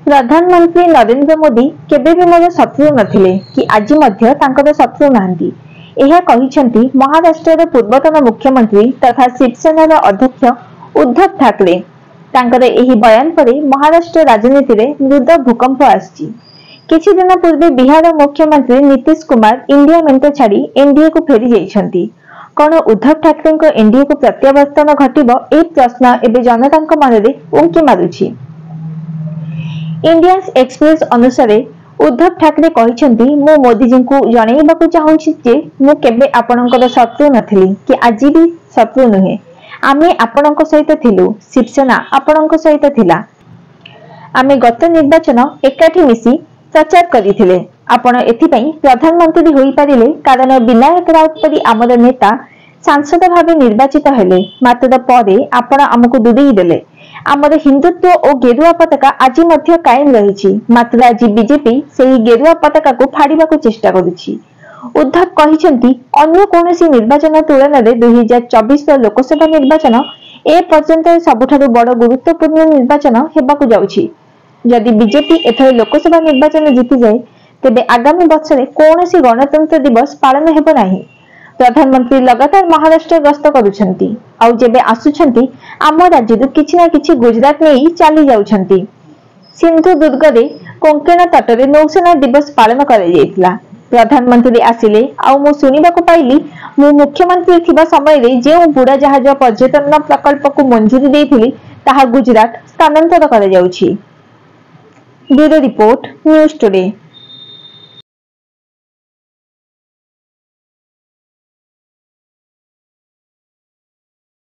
प्रधानमंत्री नरेंद्र मोदी केबे भी मोर शत्रु नथिले कि आज मध्य तांकर शत्रु नांती। यह कहिसेंती महाराष्ट्र पूर्वतन मुख्यमंत्री तथा शिवसेना अध्यक्ष उद्धव ठाकरे। तांकर एही बयान पर महाराष्ट्र राजनीति रे मृद भूकंप आछि। किछि दिन पूर्वे बिहार मुख्यमंत्री नीतीश कुमार इंडिया मेंट छाड़ी एनडीए को फेरी जाइछंती। कौन उद्धव ठाकरे को एनडीए को प्रत्यावर्तन घटिबो ए प्रश्न एबे जनतांक मनरे उंकी मारुछि। इंडिया एक्सप्रेस अनुसार उद्धव ठाकरे कहते मु मोदी जी को जनइबाकू चाहूँगी जे मु केबे आपणकर शत्रु नथिली कि आज भी शत्रु नुहे। आमे आपणक सहित थिलु, शिवसेना आपणक सहित थिला। आमे गत निर्वाचन एकाठी मिसी प्रचार करिथिले। आपण एथिपई प्रधानमंत्री होई पारिले कारण विनायक राउत परी आमर नेता सांसद भावे निर्वाचित हेले, मात्र परे आपण आमको दूरेई देले। आमर हिंदुत्व और गेरुआ पताका आज मध्य कायम रही, मात्र आज बीजेपी से गेरुआ पताका को फाड़ीबा को चेष्टा करुछि। उद्धव कहिसेंती अन्य कोनोसी निर्वाचन तुलन में 2024 लोकसभा निर्वाचन ए पर्यंत सबुठारु बड़ गुरुत्वपूर्ण निर्वाचन हेबाकू जाउछि। जदि बीजेपी एथर लोकसभा निर्वाचन जीति जाए तेबे आगामी वर्ष में कोनोसी गणतंत्र दिवस पालन हेबो नाही। प्रधानमंत्री लगातार महाराष्ट्र गस्त करुछंती आउ जेबे आसुछंती आम राज्य किछि ना किछि गुजरात नहीं चली जाउछंती। सिंधु दुर्ग रे कोंकण तट रे नौसेना दिवस पालन करा जायतिला। प्रधानमंत्री आसिले आउ मु सुनिबाकू पाइली मु मुख्यमंत्री थिबा समय रे जे बुड़ा जहाज पर्यटन प्रकल्प को मंजूरी देथिली ताहा गुजरात स्थानांतर करा जाउछि। Bureau report news today.